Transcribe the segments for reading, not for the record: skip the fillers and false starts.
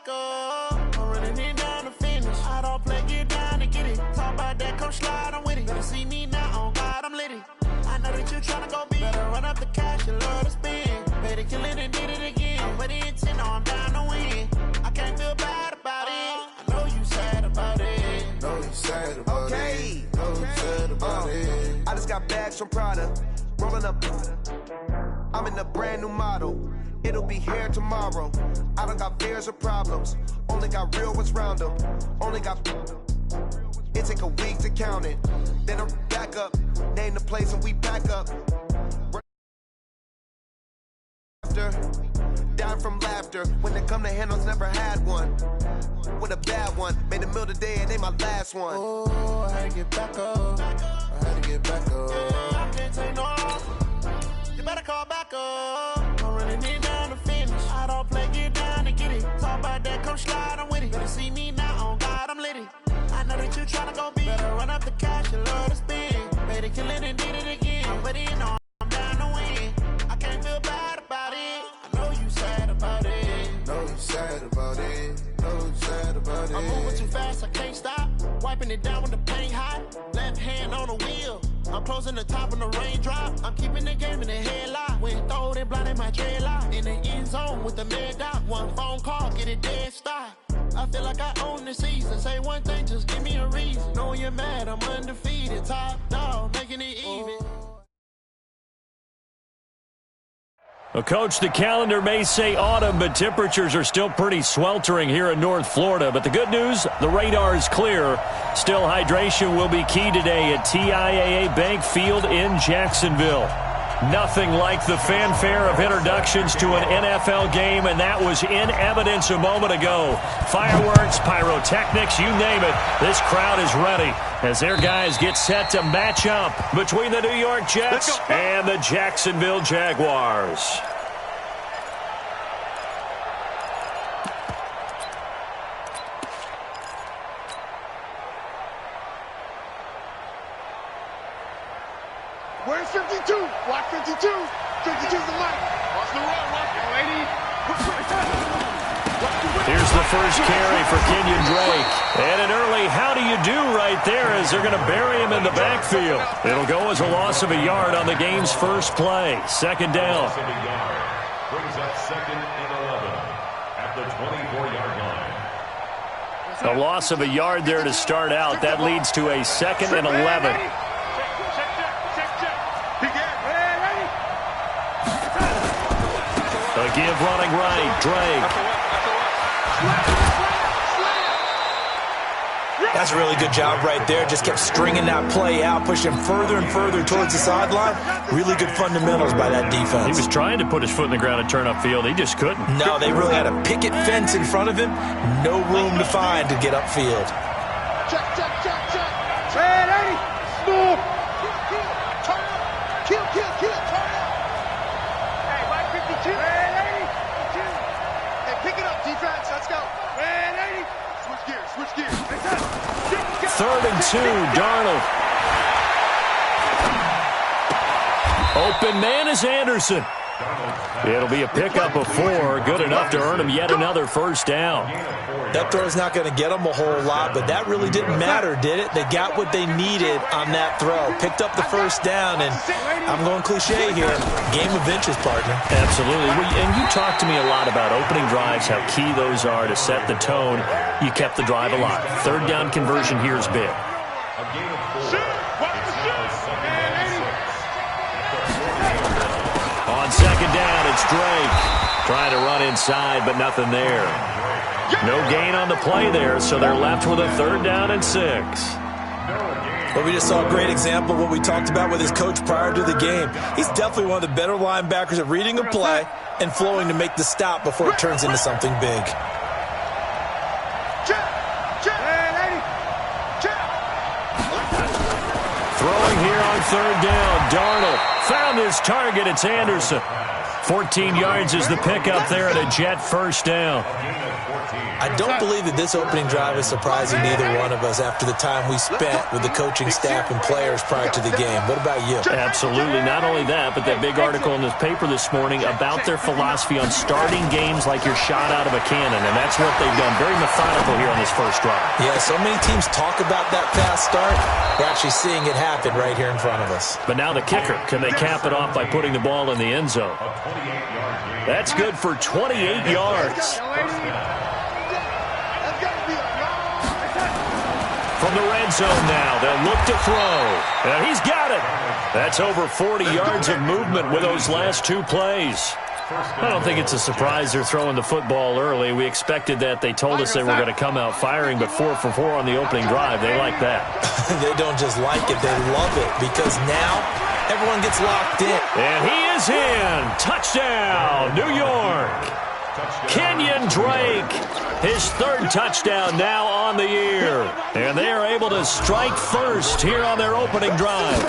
back up. I'm running it down to finish. I don't play, get down and get it. Talk about that, come slide, I'm with it. Better see me now, on God, I'm litty. I know that you tryna go big. Better run up the cash, you love to spend. Better kill it and did it again. I'm with the intent, no, I'm down to win. I can't feel bad about it. I know you sad about it. Know you sad about it. Know you sad about it. I just got bags from Prada. Rolling up. I'm in a brand new model. It'll be here tomorrow. I don't got fears or problems. Only got real ones round them. Only got. It take a week to count it. Then I'm back up. Name the place and we back up. Down from laughter. When they come to handles, never had one. With a bad one. Made a meal today and they my last one. Oh, I had to get back up. I had to get back up. I can't take no. You better call back up. I'm running it down to finish. I don't play, get down and get it. Talk about that, come slide, I'm with it. Better see me now, on God, I'm litty. I know that you tryna go big. Better run up the cash, you love to spend. Better kill it and did it again. I'm ready, you know I'm down to win. I can't feel bad about it. I know you sad about it. Know you sad about it. Know you sad about it. I'm moving too fast, I can't stop. Wiping it down with the paint hot. Left hand on the wheel. I'm closing the top when the raindrop. I'm keeping the game in the headlock. When throwed and blinded my dreadlock. In the end zone with the mad dot. One phone call, get it dead stop. I feel like I own the season. Say one thing, just give me a reason. Knowing you're mad, I'm undefeated. Top dog, making it even. Well, Coach, the calendar may say autumn, but temperatures are still pretty sweltering here in North Florida. But the good news, the radar is clear. Still, hydration will be key today at TIAA Bank Field in Jacksonville. Nothing like the fanfare of introductions to an NFL game, and that was in evidence a moment ago. Fireworks, pyrotechnics, you name it. This crowd is ready as their guys get set to match up between the New York Jets and the Jacksonville Jaguars. Where's 52? Watch 52. 52's the light. Watch the run. Watch it, lady. Here's the first carry for Kenyon Drake. And an early how do you do right there as they're going to bury him in the backfield. It'll go as a loss of a yard on the game's first play. Second down. Brings up 2nd and 11 at the 24-yard line. A loss of a yard there to start out. That leads to a 2nd and 11. A give running right, Drake. That's a really good job right there. Just kept stringing that play out, pushing further and further towards the sideline. Really good fundamentals by that defense. He was trying to put his foot in the ground and turn upfield. He just couldn't. No, they really had a picket fence in front of him. No room to find to get upfield. Check. Ready? Move. Kill. Turn up. Hey, right 52. Ready? Hey, pick it up, defense. Let's go. Ready? Switch gears. 3rd and 2, Darnold. Open man is Anderson. It'll be a pickup of 4, good enough to earn him yet another first down. That throw's not going to get them a whole lot, but that really didn't matter, did it? They got what they needed on that throw. Picked up the first down, and I'm going cliche here. Game of inches, partner. Absolutely. And you talked to me a lot about opening drives, how key those are to set the tone. You kept the drive alive. 3rd down conversion here is big. On 2nd down, it's Drake. Trying to run inside, but nothing there. No gain on the play there, so they're left with a 3rd down and 6. Well, we just saw a great example of what we talked about with his coach prior to the game. He's definitely one of the better linebackers at reading a play and flowing to make the stop before it turns into something big. Throwing here on 3rd down, Darnold found his target. It's Anderson. 14 yards is the pickup there at a Jet first down. I don't believe that this opening drive is surprising neither one of us after the time we spent with the coaching staff and players prior to the game. What about you? Absolutely. Not only that, but that big article in this paper this morning about their philosophy on starting games like you're shot out of a cannon, and that's what they've done. Very methodical here on this first drive. Yeah, so many teams talk about that fast start. We're actually seeing it happen right here in front of us. But now the kicker. Can they cap it off by putting the ball in the end zone? That's good for 28 yards. From the red zone now, they'll look to throw. And he's got it. That's over 40 yards of movement with those last two plays. I don't think it's a surprise they're throwing the football early. We expected that. They told us they were going to come out firing, but 4 for 4 on the opening drive. They like that. They don't just like it, they love it, because now everyone gets locked in. And he is in. Touchdown, New York. Kenyon Drake, his third touchdown now on the year. And they are able to strike first here on their opening drive.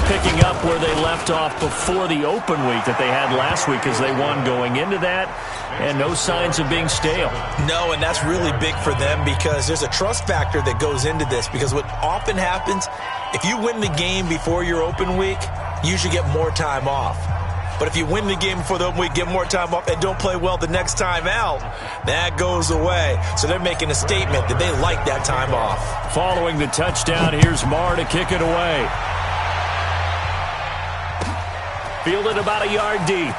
Picking up where they left off before the open week that they had last week as they won going into that. And no signs of being stale. No, and that's really big for them because there's a trust factor that goes into this. Because what often happens, if you win the game before your open week, you usually get more time off. But if you win the game before the open week, get more time off, and don't play well the next time out, that goes away. So they're making a statement that they like that time off. Following the touchdown, here's Marr to kick it away. Fielded about a yard deep.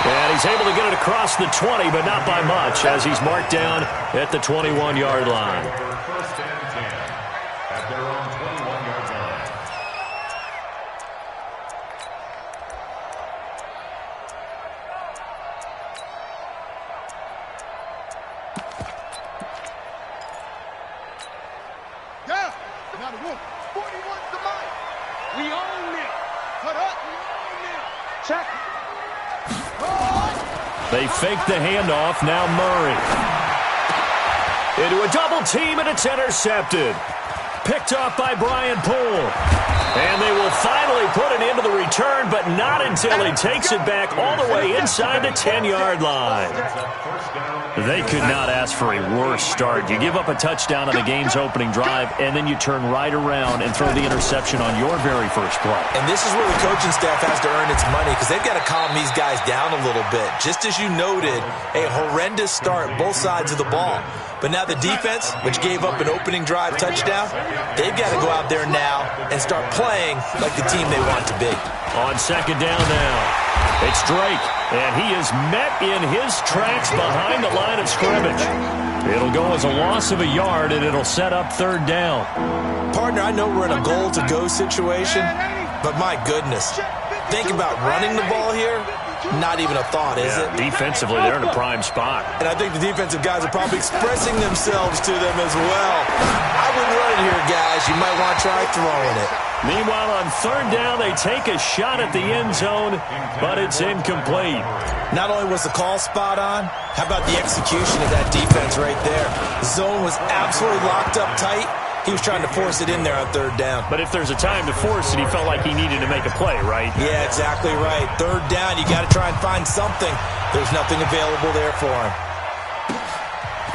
And he's able to get it across the 20, but not by much, as he's marked down at the 21-yard line. First and 10 at their own 21-yard line. Yeah, now the wolf. 41's the mic. We own it. Cut up. We own it. Check. They fake the handoff. Now Murray. Into a double team, and it's intercepted. Picked off by Brian Poole. And they will finally put it into the return, but not until he takes it back all the way inside the 10-yard line. They could not ask for a worse start. You give up a touchdown on the game's opening drive, and then you turn right around and throw the interception on your very first play. And this is where the coaching staff has to earn its money because they've got to calm these guys down a little bit. Just as you noted, a horrendous start, both sides of the ball. But now the defense, which gave up an opening drive touchdown, they've got to go out there now and start playing like the team they want to be. On second down now, it's Drake, and he is met in his tracks behind the line of scrimmage. It'll go as a loss of a yard, and it'll set up third down. Partner, I know we're in a goal-to-go situation, but my goodness, think about running the ball here. Not even a thought, is it? Defensively, they're in a prime spot. And I think the defensive guys are probably expressing themselves to them as well. I wouldn't run it here, guys. You might want to try throwing it. Meanwhile, on third down, they take a shot at the end zone, but it's incomplete. Not only was the call spot on, how about the execution of that defense right there? The zone was absolutely locked up tight. He was trying to force it in there on third down. But if there's a time to force it, he felt like he needed to make a play, right? Yeah, exactly right. Third down, you got to try and find something. There's nothing available there for him.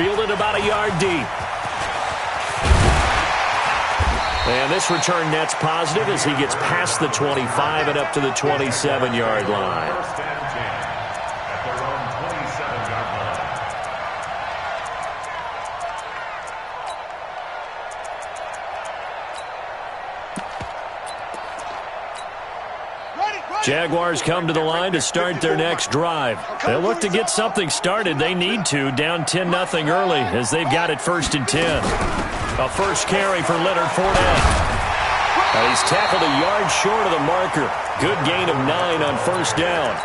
Fielded about a yard deep. And this return net's positive as he gets past the 25 and up to the 27-yard line. First and 10 at their own 27-yard line. Jaguars come to the line to start their next drive. They'll look to get something started. They need to, down 10-0 early as they've got it 1st and 10. A first carry for Leonard Fournette. He's tackled a yard short of the marker. Good gain of 9 on first down.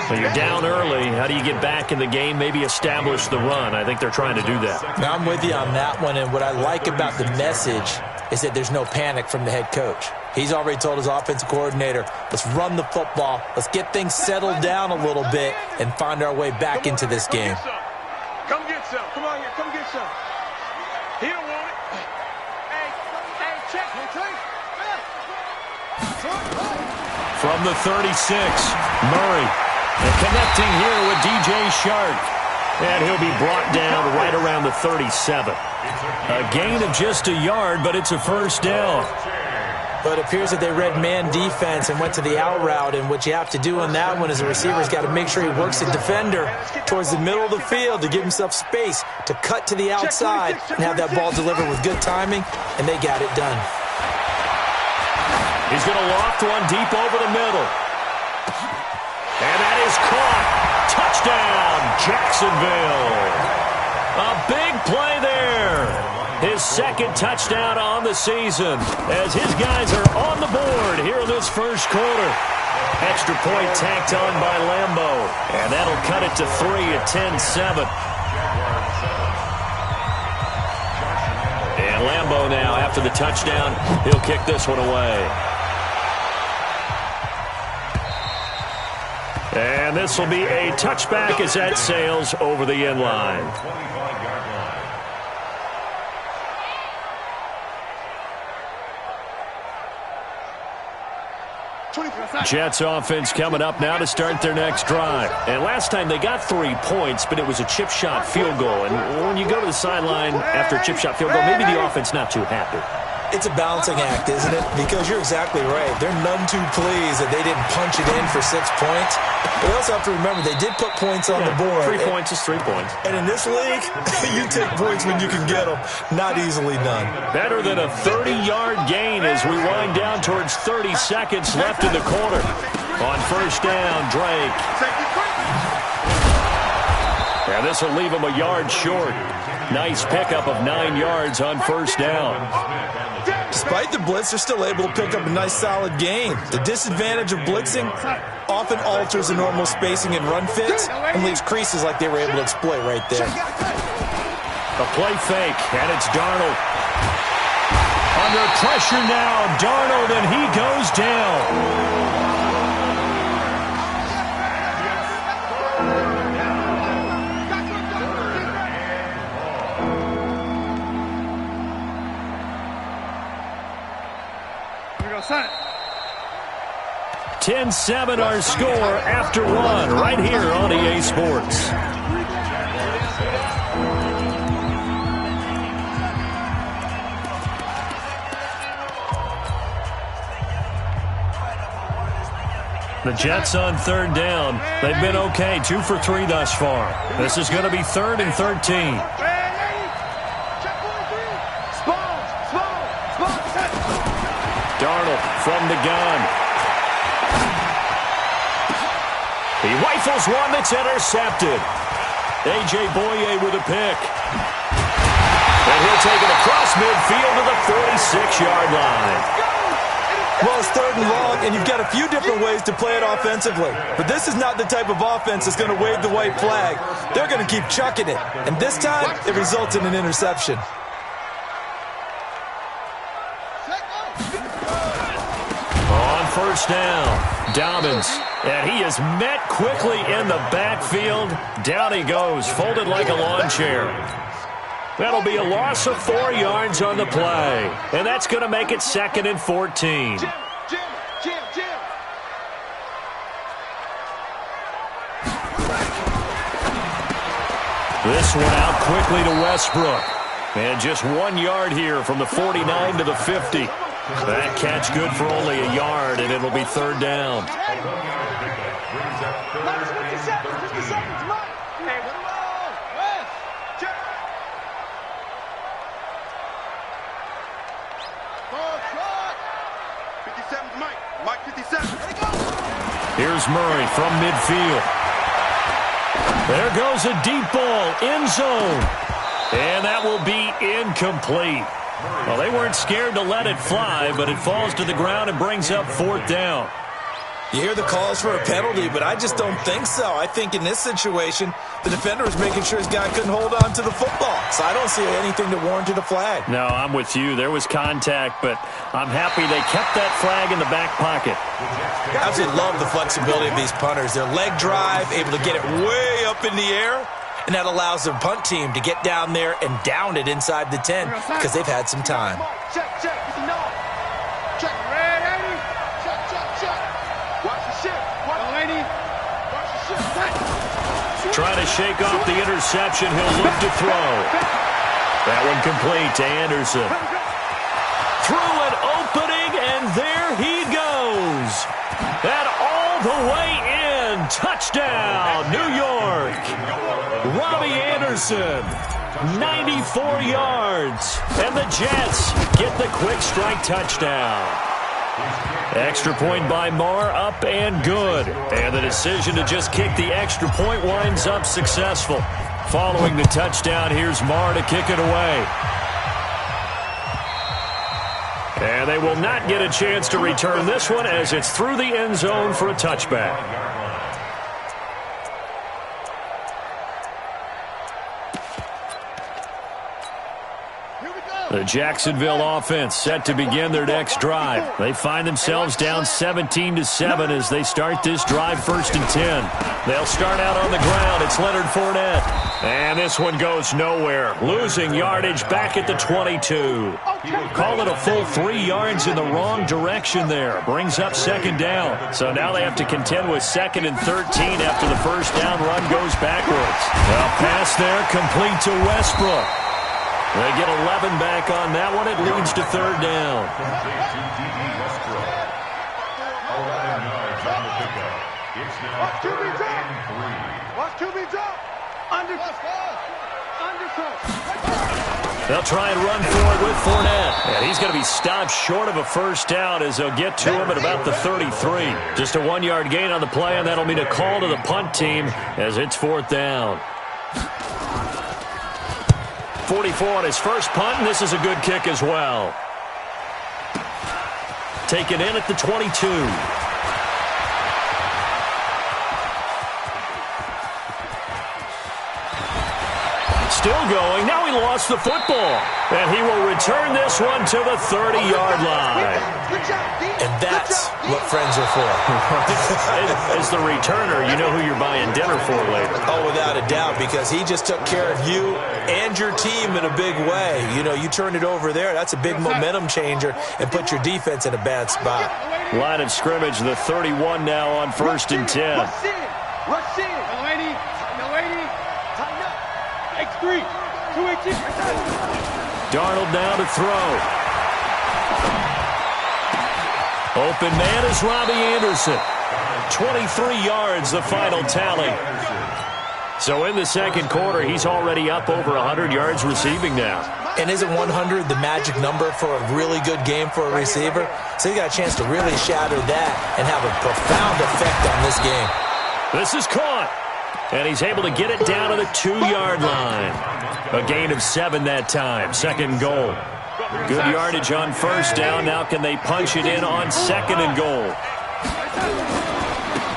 When you're down early, how do you get back in the game, maybe establish the run? I think they're trying to do that. Now, I'm with you on that one, and what I like about the message is that there's no panic from the head coach. He's already told his offensive coordinator, let's run the football, let's get things settled down a little bit and find our way back into this game. Come get some. Come on here. Come get some. He don't want it. Hey, check. from the 36. Murray connecting here with DJ Shark. And he'll be brought down right around the 37. A gain of just a yard, but it's a first down. But it appears that they read man defense and went to the out route, and what you have to do on that one is the receiver's got to make sure he works the defender towards the middle of the field to give himself space to cut to the outside and have that ball delivered with good timing, and they got it done. He's going to loft one deep over the middle. And that is caught. Touchdown, Jacksonville. A big play there. His second touchdown on the season as his guys are on the board here in this first quarter. Extra point tacked on by Lambeau. And that'll cut it to 3 at 10-7. And Lambeau now, after the touchdown, he'll kick this one away. And this will be a touchback as that sails over the end line. Jets offense coming up now to start their next drive. And last time they got 3 points, but it was a chip shot field goal. And when you go to the sideline after a chip shot field goal, maybe the offense not too happy. It's a balancing act, isn't it? Because you're exactly right. They're none too pleased that they didn't punch it in for 6 points. But they also have to remember they did put points on the board. 3 points is 3 points. And in this league, you take points when you can get them. Not easily done. Better than a 30-yard gain as we wind down towards 30 seconds left in the quarter. On first down, Drake. And this will leave him a yard short. Nice pickup of 9 yards on first down. Despite the blitz, they're still able to pick up a nice solid gain. The disadvantage of blitzing often alters the normal spacing and run fits and leaves creases like they were able to exploit right there. A play fake, and it's Darnold. Under pressure now, Darnold, and he goes down. Son. 10-7 our score after one right here on EA Sports. The Jets on third down. They've been okay, 2 for 3 thus far. This is going to be 3rd and 13. Darnold from the gun. He rifles one that's intercepted. A.J. Boye with a pick. And he'll take it across midfield to the 46-yard line. Well, it's 3rd and long, and you've got a few different ways to play it offensively. But this is not the type of offense that's going to wave the white flag. They're going to keep chucking it. And this time, it results in an interception. First down, Dobbins, and he is met quickly in the backfield. Down he goes, folded like a lawn chair. That'll be a loss of 4 yards on the play, and that's going to make it 2nd and 14. This one out quickly to Westbrook, and just 1 yard here from the 49 to the 50. That catch good for only a yard, and it'll be 3rd down. Here's Murray from midfield. There goes a deep ball, end zone. And that will be incomplete. Well, they weren't scared to let it fly, but it falls to the ground and brings up 4th down. You hear the calls for a penalty, but I just don't think so. I think in this situation, the defender was making sure his guy couldn't hold on to the football. So I don't see anything that warranted a flag. No, I'm with you. There was contact, but I'm happy they kept that flag in the back pocket. I absolutely love the flexibility of these punters. Their leg drive, able to get it way up in the air. And that allows their punt team to get down there and down it inside the 10 because they've had some time. Check. Check. Check. Trying to shake off the interception. He'll look to throw. That one complete to Anderson. Through an opening, and there he goes. And all the way in. Touchdown, New York. Robbie Anderson, 94 yards. And the Jets get the quick strike touchdown. Extra point by Marr, up and good. And the decision to just kick the extra point winds up successful. Following the touchdown, here's Marr to kick it away. And they will not get a chance to return this one as it's through the end zone for a touchback. The Jacksonville offense set to begin their next drive. They find themselves down 17-7 as they start this drive 1st and 10. They'll start out on the ground. It's Leonard Fournette. And this one goes nowhere. Losing yardage back at the 22. Call it a full 3 yards in the wrong direction there. Brings up 2nd down. So now they have to contend with 2nd and 13 after the first down run goes backwards. Well, pass there complete to Westbrook. They get 11 back on that one. It leads to 3rd down. 3. They'll try and run for it with Fournette. And he's going to be stopped short of a first down as they'll get to him at about the 33. Just a 1-yard gain on the play, and that'll mean a call to the punt team as it's 4th down. 44 on his first punt, and this is a good kick as well. Taken in at the 22. Still going. Now he lost the football. And he will return this one to the 30-yard line. And that's what friends are for. As the returner, you know who you're buying dinner for later. Oh, without a doubt, because he just took care of you and your team in a big way. You know, you turned it over there. That's a big momentum changer and put your defense in a bad spot. Line of scrimmage, the 31 now on 1st and 10. Rush in. No 80. Tighten up. X3. 218. Darnold now to throw. Open man is Robbie Anderson. 23 yards, the final tally. So in the second quarter, he's already up over 100 yards receiving now. And isn't 100 the magic number for a really good game for a receiver? So he got a chance to really shatter that and have a profound effect on this game. This is caught. And he's able to get it down to the 2-yard line. A gain of 7 that time. 2nd goal. Good yardage on 1st down. Now can they punch it in on 2nd and goal?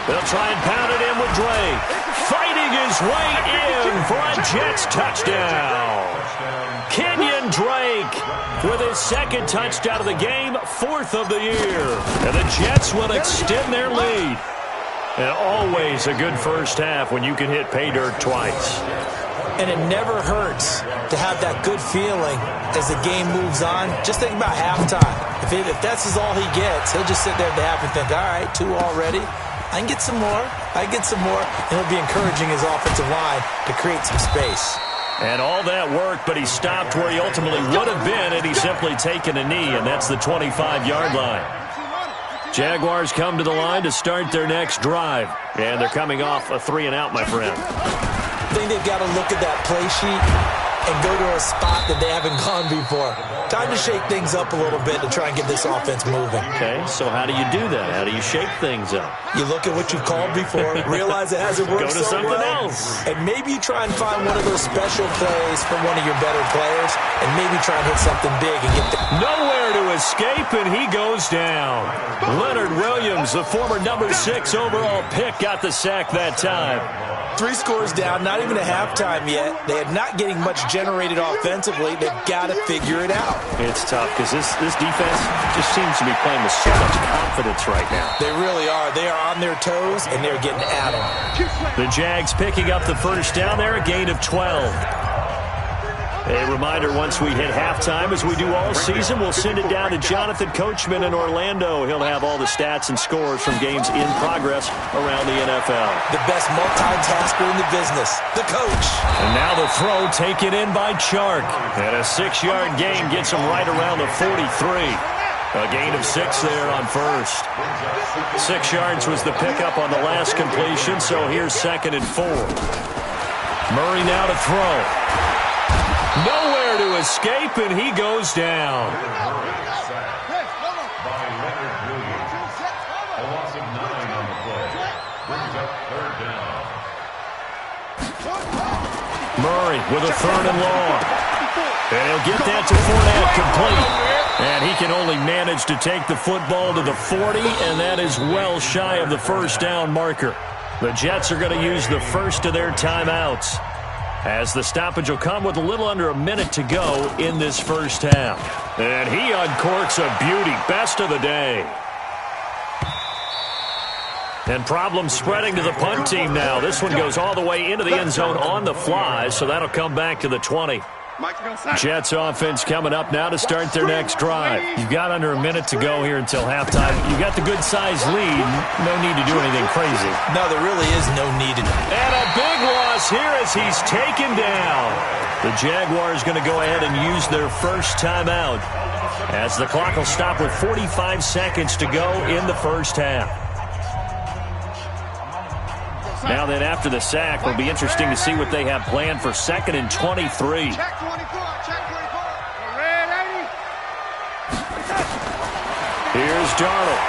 They'll try and pound it in with Drake. Fighting his way in for a Jets touchdown. Kenyon Drake with his 2nd touchdown of the game, 4th of the year. And the Jets will extend their lead. And always a good first half when you can hit pay dirt twice. And it never hurts to have that good feeling as the game moves on. Just think about halftime. If that's all he gets, he'll just sit there at the half and think, all right, 2 already. I can get some more. I can get some more. And he'll be encouraging his offensive line to create some space. And all that work, but he stopped where he ultimately would have been had he simply taken a knee, and that's the 25-yard line. Jaguars come to the line to start their next drive. And they're coming off a 3-and-out, my friend. I think they've got to look at that play sheet and go to a spot that they haven't gone before. Time to shake things up a little bit to try and get this offense moving. Okay, so how do you do that? How do you shake things up? You look at what you've called before, realize it hasn't worked so well. Go to something else. And maybe you try and find one of those special plays from one of your better players, and maybe try and hit something big and get nowhere to escape, and he goes down. Leonard Williams, the former number 6 overall pick, got the sack that time. 3 scores down, not even a halftime yet. They are not getting much generated offensively. They've got to figure it out. It's tough because this defense just seems to be playing with so much confidence right now. They really are. They are on their toes, and they're getting at them. The Jags picking up the first down there, a gain of 12. A reminder, once we hit halftime, as we do all season, we'll send it down to Jonathan Coachman in Orlando. He'll have all the stats and scores from games in progress around the NFL. The best multitasker in the business, the coach. And now the throw taken in by Chark. And a 6-yard gain gets him right around the 43. A gain of 6 there on first. 6 yards was the pickup on the last completion, so here's 2nd and 4. Murray now to throw. Nowhere to escape, and he goes down. Murray with a 3rd and long. And he'll get that to Fournette, complete. And he can only manage to take the football to the 40, and that is well shy of the first down marker. The Jets are going to use the first of their timeouts, as the stoppage will come with a little under a minute to go in this first half. And he uncorks a beauty. Best of the day. And problems spreading to the punt team now. This one goes all the way into the end zone on the fly, so that'll come back to the 20. Jets offense coming up now to start their next drive. You've got under a minute to go here until halftime. You've got the good-sized lead. No need to do anything crazy. No, there really is no need. And a big loss here as he's taken down. The Jaguars going to go ahead and use their first timeout, as the clock will stop with 45 seconds to go in the first half. Now then, after the sack, it'll be interesting to see what they have planned for 2nd and 23. Check 24, check 24. Red 80. Here's Darnold.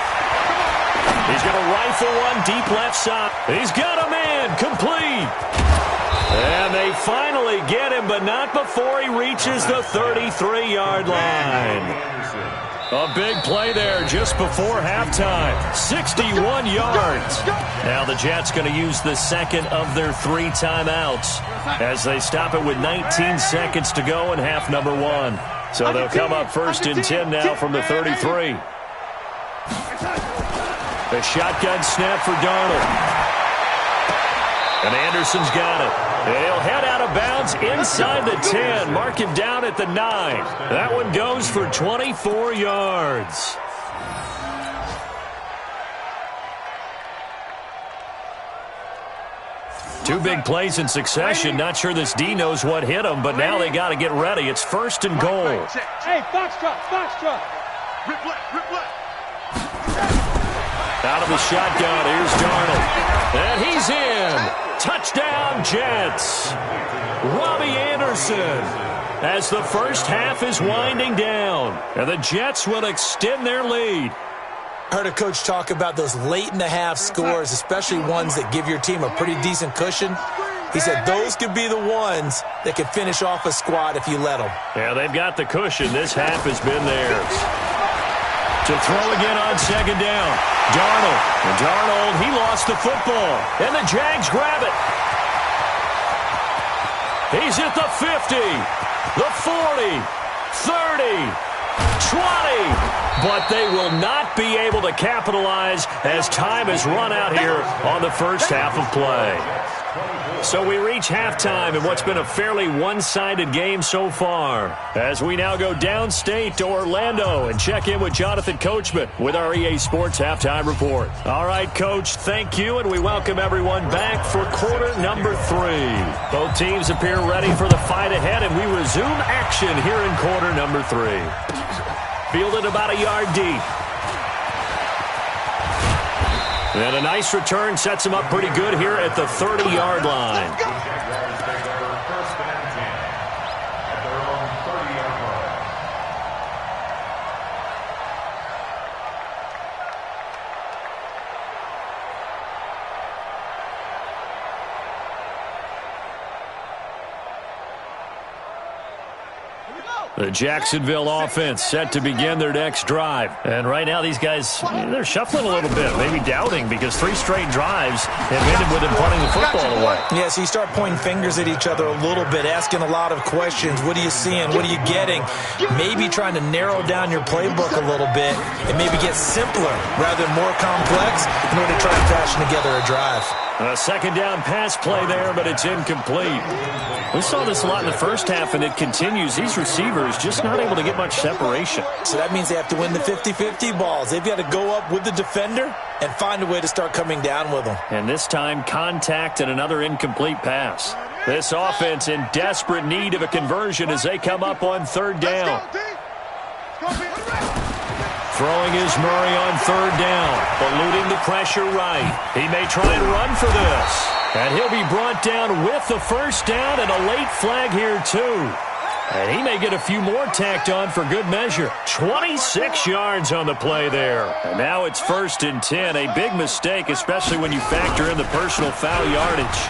He's going to rifle one deep left side. He's got a man, complete. And they finally get him, but not before he reaches the 33-yard line. A big play there just before halftime. 61 yards. Now the Jets going to use the second of their 3 timeouts, as they stop it with 19 seconds to go in half number 1. So they'll come up 1st and 10 now from the 33. A shotgun snap for Darnold. And Anderson's got it. He'll head out of bounds inside the 10. Mark him down at the 9. That one goes for 24 yards. Two big plays in succession. Not sure this D knows what hit him, but now they got to get ready. It's 1st and goal. Hey, Foxtrot. Rip left. Out of the shotgun, here's Darnold. And he's in. Touchdown, Jets. Robbie Anderson, as the first half is winding down. And the Jets will extend their lead. Heard a coach talk about those late-in-the-half scores, especially ones that give your team a pretty decent cushion. He said those could be the ones that could finish off a squad if you let them. Yeah, they've got the cushion. This half has been theirs. To throw again on 2nd down. Darnold, he lost the football. And the Jags grab it. He's at the 50, the 40, 30, 20. But they will not be able to capitalize as time has run out here on the first half of play. So we reach halftime in what's been a fairly one-sided game so far, as we now go downstate to Orlando and check in with Jonathan Coachman with our EA Sports Halftime Report. All right, Coach, thank you, and we welcome everyone back for quarter number 3. Both teams appear ready for the fight ahead, and we resume action here in quarter number 3. Fielded about a yard deep. And a nice return sets him up pretty good here at the 30-yard line. The Jacksonville offense set to begin their next drive. And right now these guys, they're shuffling a little bit, maybe doubting, because 3 straight drives have ended with them punting the football away. Yeah, so you start pointing fingers at each other a little bit, asking a lot of questions. What are you seeing? What are you getting? Maybe trying to narrow down your playbook a little bit and maybe get simpler rather than more complex in order to try to fashion together a drive. A second down pass play there, but it's incomplete. We saw this a lot in the first half, and it continues. These receivers just not able to get much separation. So that means they have to win the 50-50 balls. They've got to go up with the defender and find a way to start coming down with them. And this time, contact and another incomplete pass. This offense in desperate need of a conversion as they come up on third down. Throwing is Murray on third down, eluding the pressure right. He may try and run for this. And he'll be brought down with the first down and a late flag here too. And he may get a few more tacked on for good measure. 26 yards on the play there. And now it's 1st and 10. A big mistake, especially when you factor in the personal foul yardage.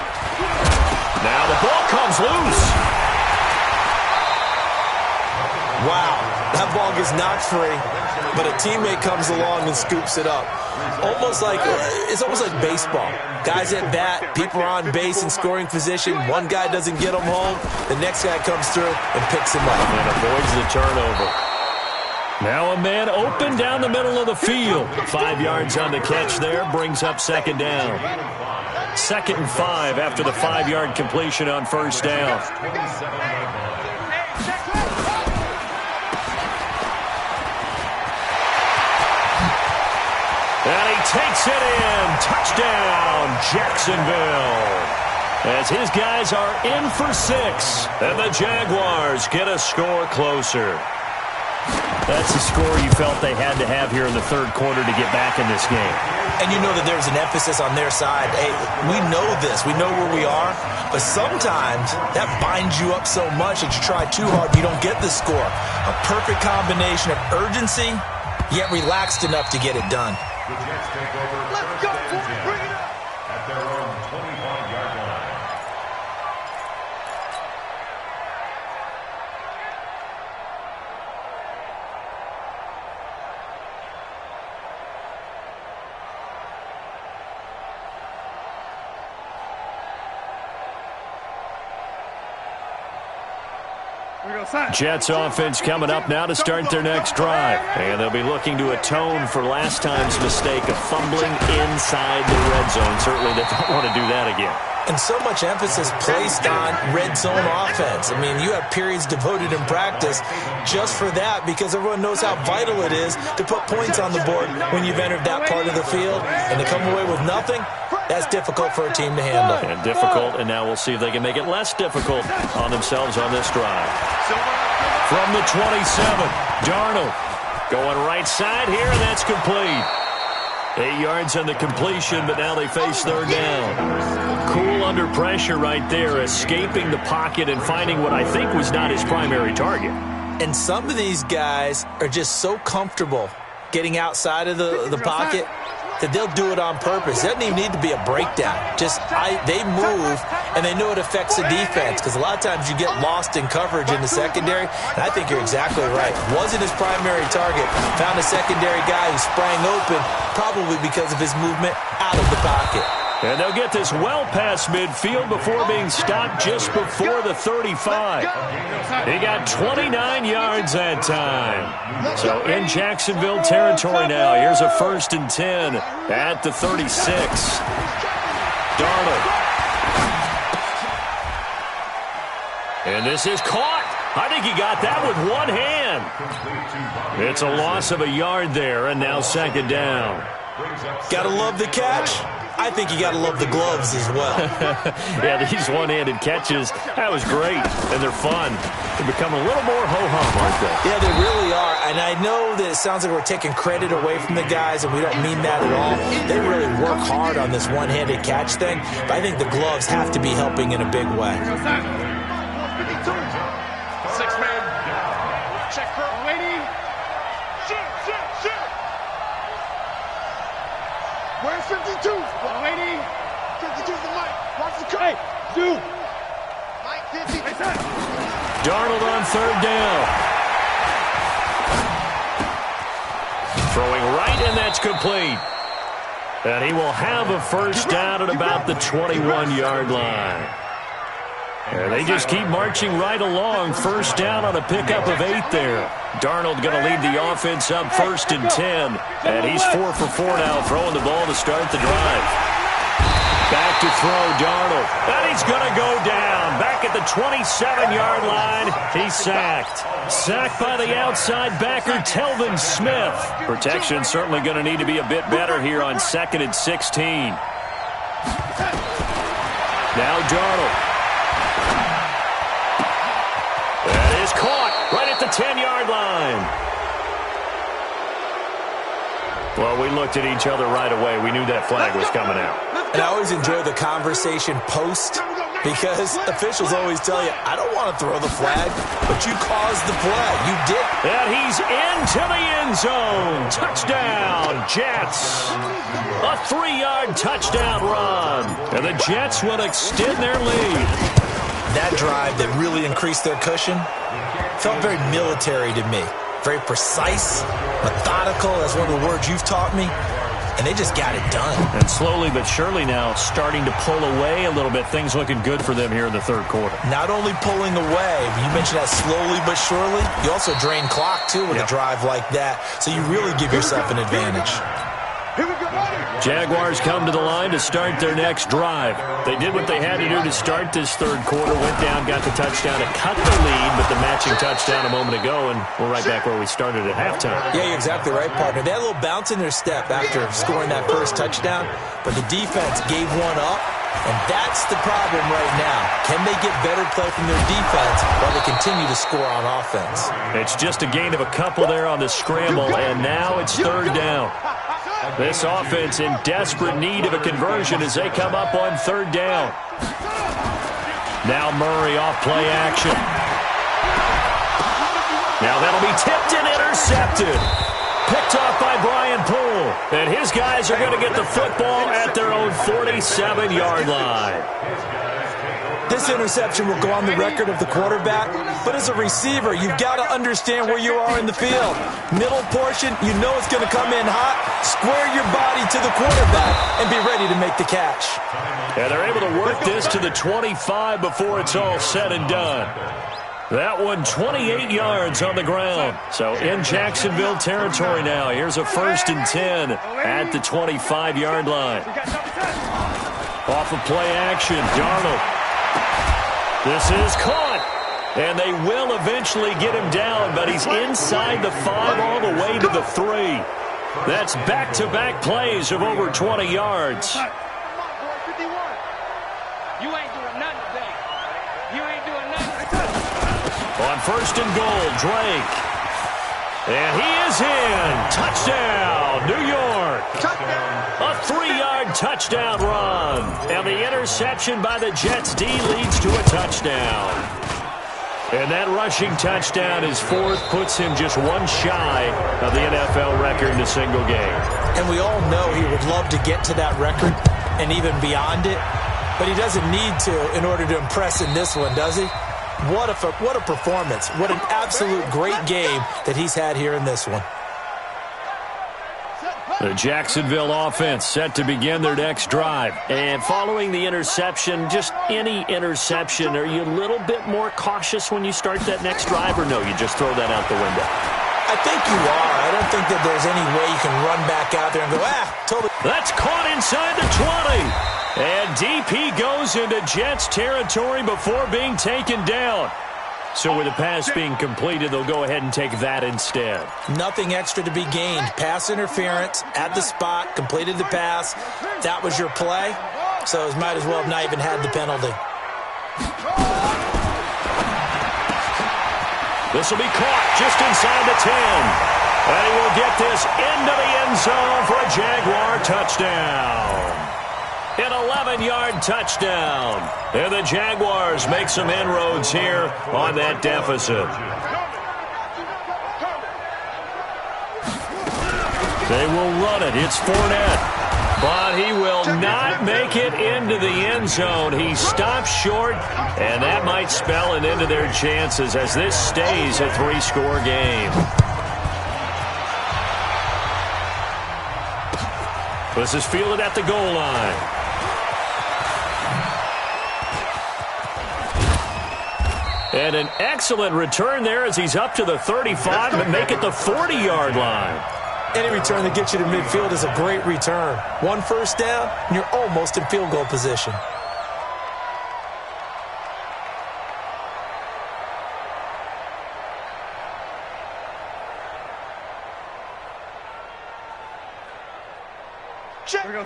Now the ball comes loose. Wow. That ball gets knocked free, but a teammate comes along and scoops it up. It's almost like baseball. Guys at bat, people are on base in scoring position. One guy doesn't get him home. The next guy comes through and picks him up. And avoids the turnover. Now a man open down the middle of the field. 5 yards on the catch there, brings up second down. 2nd and 5 after the 5-yard completion on first down. And he takes it in. Touchdown, Jacksonville. As his guys are in for 6. And the Jaguars get a score closer. That's the score you felt they had to have here in the third quarter to get back in this game. And you know that there's an emphasis on their side. Hey, we know this. We know where we are. But sometimes that binds you up so much that you try too hard, you don't get the score. A perfect combination of urgency, yet relaxed enough to get it done. The Jets take over. Let's go, boys. Bring it up. At their own 25-yard line. Jets offense coming up now to start their next drive. And they'll be looking to atone for last time's mistake of fumbling inside the red zone. Certainly they don't want to do that again. And so much emphasis placed on red zone offense. I mean, you have periods devoted in practice just for that because everyone knows how vital it is to put points on the board when you've entered that part of the field. And to come away with nothing, that's difficult for a team to handle. And difficult, and now we'll see if they can make it less difficult on themselves on this drive. From the 27, Darnold going right side here, and that's complete. 8 yards on the completion, but now they face third down. Cool under pressure right there, escaping the pocket and finding what I think was not his primary target. And some of these guys are just so comfortable getting outside of the pocket that they'll do it on purpose. It doesn't even need to be a breakdown. They move, and they know it affects the defense because a lot of times you get lost in coverage in the secondary, and I think you're exactly right. Wasn't his primary target. Found a secondary guy who sprang open, probably because of his movement out of the pocket. And they'll get this well past midfield before being stopped just before the 35. He got 29 yards that time. So in Jacksonville territory now. Here's a 1st and 10 at the 36. Darnold. And this is caught. I think he got that with one hand. It's a loss of a yard there, and now second down. Gotta love the catch. I think you got to love the gloves as well. Yeah, these one-handed catches, that was great, and they're fun. They're becoming a little more ho-hum, aren't they? Yeah, they really are, and I know that it sounds like we're taking credit away from the guys, and we don't mean that at all. They really work hard on this one-handed catch thing, but I think the gloves have to be helping in a big way. 6-man. Check for waiting. Shoot. Where's 52? Waiting. 52's the mic. Watch the cut. Hey, do. Mike 50. Darnold on third down. Throwing right, and that's complete. And he will have a first down at about the 21-yard line. And they just keep marching right along. First down on a pickup of 8 there. Darnold going to lead the offense up 1st and 10. And he's 4 for 4 now, throwing the ball to start the drive. Back to throw, Darnold. And he's going to go down. Back at the 27-yard line. He's sacked. Sacked by the outside backer, Telvin Smith. Protection certainly going to need to be a bit better here on 2nd and 16. Now Darnold. That is caught right at the 10-yard line. Well, we looked at each other right away. We knew that flag was coming out. And I always enjoy the conversation post because officials always tell you, I don't want to throw the flag, but you caused the play. You did. And he's into the end zone. Touchdown, Jets. A 3-yard touchdown run. And the Jets will extend their lead. That drive that really increased their cushion felt very military to me. Very precise, methodical, that's one of the words you've taught me, and they just got it done. And slowly but surely now starting to pull away a little bit. Things looking good for them here in the third quarter. Not only pulling away, you mentioned that slowly but surely, you also drain clock too with a drive like that, so you really give yourself an advantage. Jaguars come to the line to start their next drive. They did what they had to do to start this third quarter, went down, got the touchdown to cut the lead, but the matching touchdown a moment ago, and we're right back where we started at halftime. Yeah, you're exactly right, partner. They had a little bounce in their step after scoring that first touchdown, but the defense gave one up, and that's the problem right now. Can they get better play from their defense while they continue to score on offense? It's just a gain of a couple there on the scramble, and now it's third down. This offense in desperate need of a conversion as they come up on third down. Now Murray off play action. Now that'll be tipped and intercepted. Picked off by Brian Poole. And his guys are going to get the football at their own 47-yard line. This interception will go on the record of the quarterback, but as a receiver, you've got to understand where you are in the field. Middle portion, you know it's going to come in hot. Square your body to the quarterback and be ready to make the catch. And they're able to work this to the 25 before it's all said and done. That one 28 yards on the ground. So in Jacksonville territory now. Here's a 1st and 10 at the 25-yard line. Off of play action, Darnold. This is caught, and they will eventually get him down, but he's inside the 5 all the way to the 3. That's back-to-back plays of over 20 yards. You ain't doing nothing today. You ain't doing nothing. On 1st and goal, Drake. And he is in. Touchdown, New York. A 3-yard touchdown run. And the interception by the Jets D leads to a touchdown. And that rushing touchdown is 4th, puts him just one shy of the NFL record in a single game. And we all know he would love to get to that record and even beyond it, but he doesn't need to in order to impress in this one, does he? What a performance. What an absolute great game that he's had here in this one. The Jacksonville offense set to begin their next drive. And following the interception, just any interception, are you a little bit more cautious when you start that next drive, or no, you just throw that out the window? I think you are. I don't think that there's any way you can run back out there and go, totally. That's caught inside the 20. And DP goes into Jets territory before being taken down. So with the pass being completed, they'll go ahead and take that instead. Nothing extra to be gained. Pass interference at the spot, completed the pass. That was your play. So it might as well have not even had the penalty. This will be caught just inside the 10. And he will get this into the end zone for a Jaguar touchdown. An 11-yard touchdown. And the Jaguars make some inroads here on that deficit. They will run it. It's Fournette. But he will not make it into the end zone. He stops short, and that might spell an end to their chances as this stays a 3-score game. This is fielded at the goal line. And an excellent return there as he's up to the 35 and make it the 40-yard line. Any return that gets you to midfield is a great return. One first down, and you're almost in field goal position.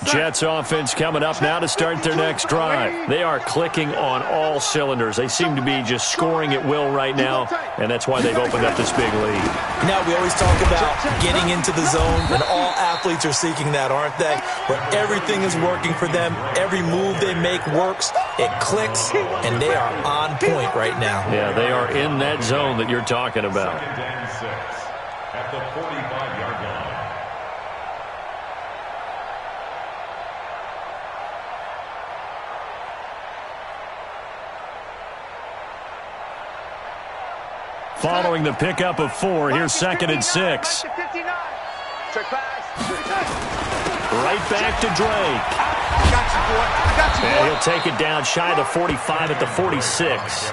Jets offense coming up now to start their next drive. They are clicking on all cylinders. They seem to be just scoring at will right now, and that's why they've opened up this big lead. Now, we always talk about getting into the zone, and all athletes are seeking that, aren't they? Where everything is working for them. Every move they make works. It clicks, and they are on point right now. Yeah, they are in that zone that you're talking about. 2nd and 6 at the 45-yard line. Following the pickup of 4, here's 2nd and 6. Right back to Drake. And he'll take it down shy of the 45 at the 46.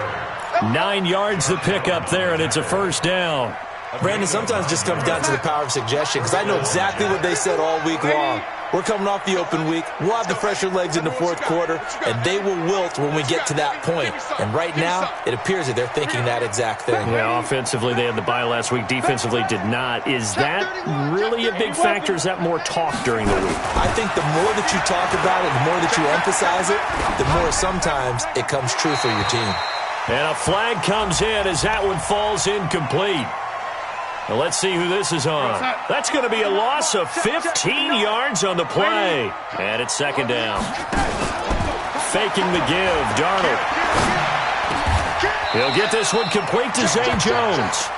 9 yards the pickup there, and it's a first down. Brandon, sometimes it just comes down to the power of suggestion, because I know exactly what they said all week long. We're coming off the open week. We'll have the fresher legs in the fourth quarter, and they will wilt when we get to that point. And right now, it appears that they're thinking that exact thing. Yeah, offensively, they had the bye last week. Defensively, did not. Is that really a big factor? Is that more talk during the week? I think the more that you talk about it, the more that you emphasize it, the more sometimes it comes true for your team. And a flag comes in as that one falls incomplete. Now let's see who this is on. That's going to be a loss of 15 yards on the play. And it's 2nd down. Faking the give, Darnold. He'll get this one complete to Zay Jones.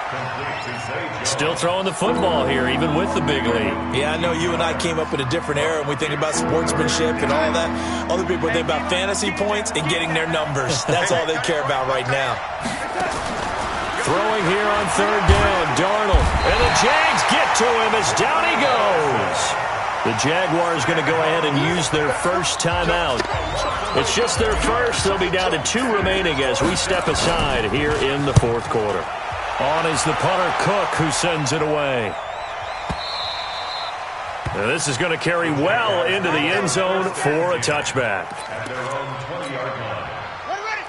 Still throwing the football here, even with the big lead. Yeah, I know you and I came up in a different era when we think about sportsmanship and all that. Other people think about fantasy points and getting their numbers. That's all they care about right now. Throwing here on 3rd down, Darnold. And the Jags get to him as down he goes. The Jaguars going to go ahead and use their first timeout. It's just their first. They'll be down to 2 remaining as we step aside here in the fourth quarter. On is the punter, Cook, who sends it away. Now this is going to carry well into the end zone for a touchback.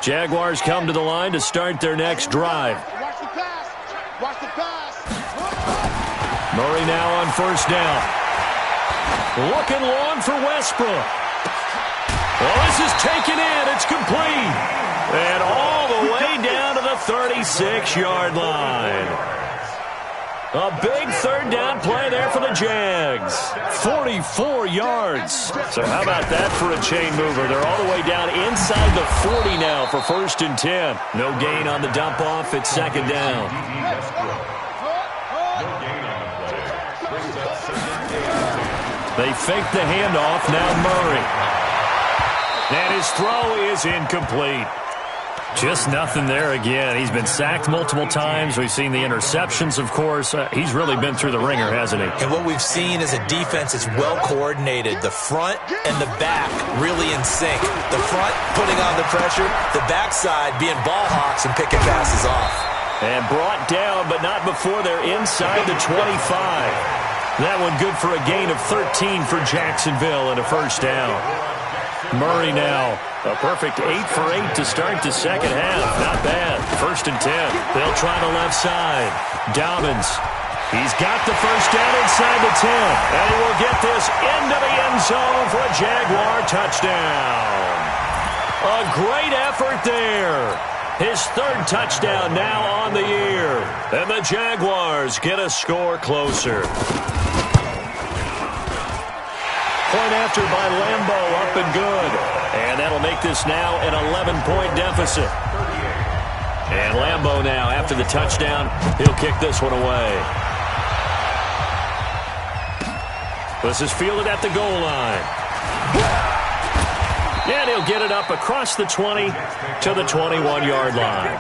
Jaguars come to the line to start their next drive. Murray now on first down. Looking long for Westbrook. Well, this is taken in. It's complete. And all the way down to the 36-yard line. A big 3rd down play there for the Jags. 44 yards. So how about that for a chain mover? They're all the way down inside the 40 now for 1st and 10. No gain on the dump off. It's 2nd down. They fake the handoff. Now Murray. And his throw is incomplete. Just nothing there again. He's been sacked multiple times. We've seen the interceptions, of course. He's really been through the ringer, hasn't he? And what we've seen is a defense that's well coordinated. The front and the back really in sync. The front putting on the pressure. The backside being ball hawks and picking passes off. And brought down, but not before they're inside the 25. That one good for a gain of 13 for Jacksonville and a first down. Murray now, a perfect 8 for 8 to start the second half. Not bad. 1st and 10. They'll try the left side. Dobbins. He's got the first down inside the 10. And he will get this into the end zone for a Jaguar touchdown. A great effort there. His 3rd touchdown now on the year. And the Jaguars get a score closer. Point after by Lambo, up and good. And that'll make this now an 11-point deficit. And Lambo now, after the touchdown, he'll kick this one away. This is fielded at the goal line. And he'll get it up across the 20 to the 21-yard line.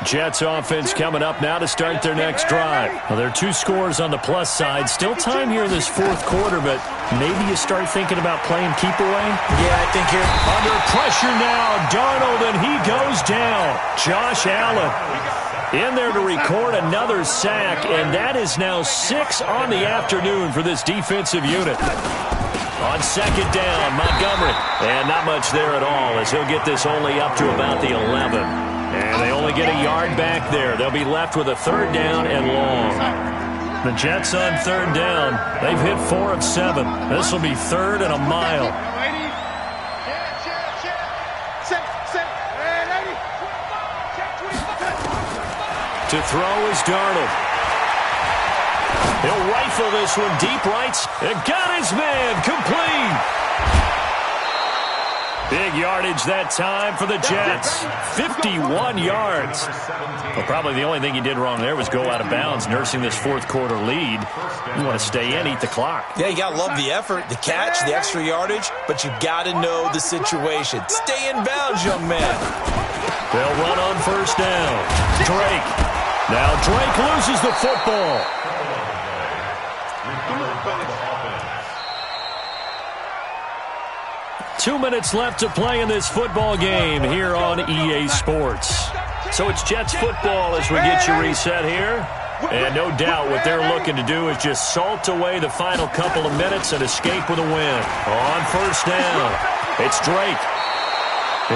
Jets offense coming up now to start their next drive. Well, there are 2 scores on the plus side. Still time here in this 4th quarter, but maybe you start thinking about playing keep away? Yeah, I think here. Under pressure now, Darnold, and he goes down. Josh Allen in there to record another sack, and that is now 6 on the afternoon for this defensive unit. On 2nd down, Montgomery. And not much there at all, as he'll get this only up to about the 11. And they only get a yard back there. They'll be left with a 3rd down and long. The Jets on 3rd down. They've hit 4 of 7. This will be 3rd and a mile. To throw is Darnold. He'll rifle this one deep right. And got his man complete. Big yardage that time for the Jets. 51 yards. Well, probably the only thing he did wrong there was go out of bounds, nursing this 4th quarter lead. You want to stay in, eat the clock. Yeah, you got to love the effort, the catch, the extra yardage, but you got to know the situation. Stay in bounds, young man. They'll run on 1st down. Drake. Now Drake loses the football. 2 minutes left to play in this football game here on EA Sports. So it's Jets football as we get you reset here. And no doubt what they're looking to do is just salt away the final couple of minutes and escape with a win. On 1st down, it's Drake.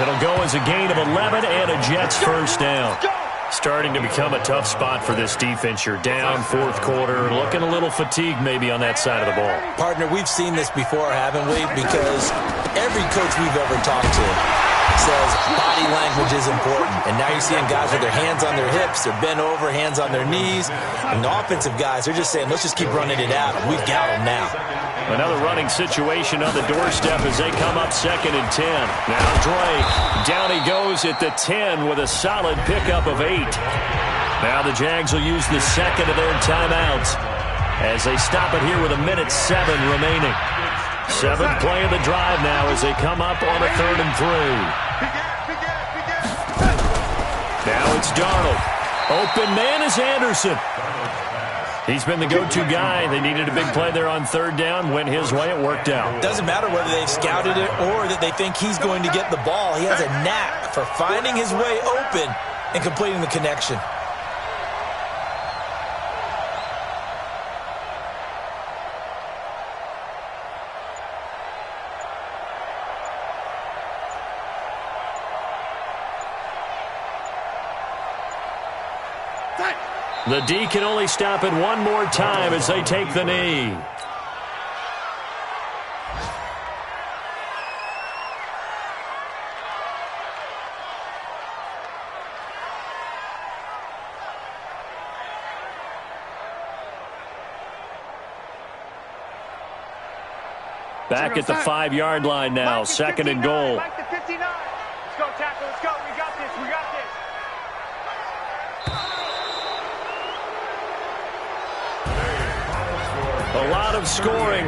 It'll go as a gain of 11 and a Jets 1st down. Starting to become a tough spot for this defense. You're down 4th quarter, looking a little fatigued maybe on that side of the ball. Partner, we've seen this before, haven't we? Because every coach we've ever talked to says body language is important. And now you're seeing guys with their hands on their hips, they're bent over, hands on their knees. And the offensive guys, they're just saying, let's just keep running it out. We've got them now. Another running situation on the doorstep as they come up 2nd and 10. Now Drake. Down he goes at the 10 with a solid pickup of 8. Now the Jags will use the 2nd of their timeouts as they stop it here with 1:07 remaining. 7th play of the drive now as they come up on a 3rd and 3. Now it's Darnold. Open man is Anderson. He's been the go-to guy. They needed a big play there on 3rd down. Went his way. It worked out. Doesn't matter whether they've scouted it or that they think he's going to get the ball. He has a knack for finding his way open and completing the connection. The D can only stop it one more time as they take the knee. Back at the 5-yard line now, 2nd and goal. Back to 59. Let's go, tackle. Let's go. We got this. We got this. A lot of scoring.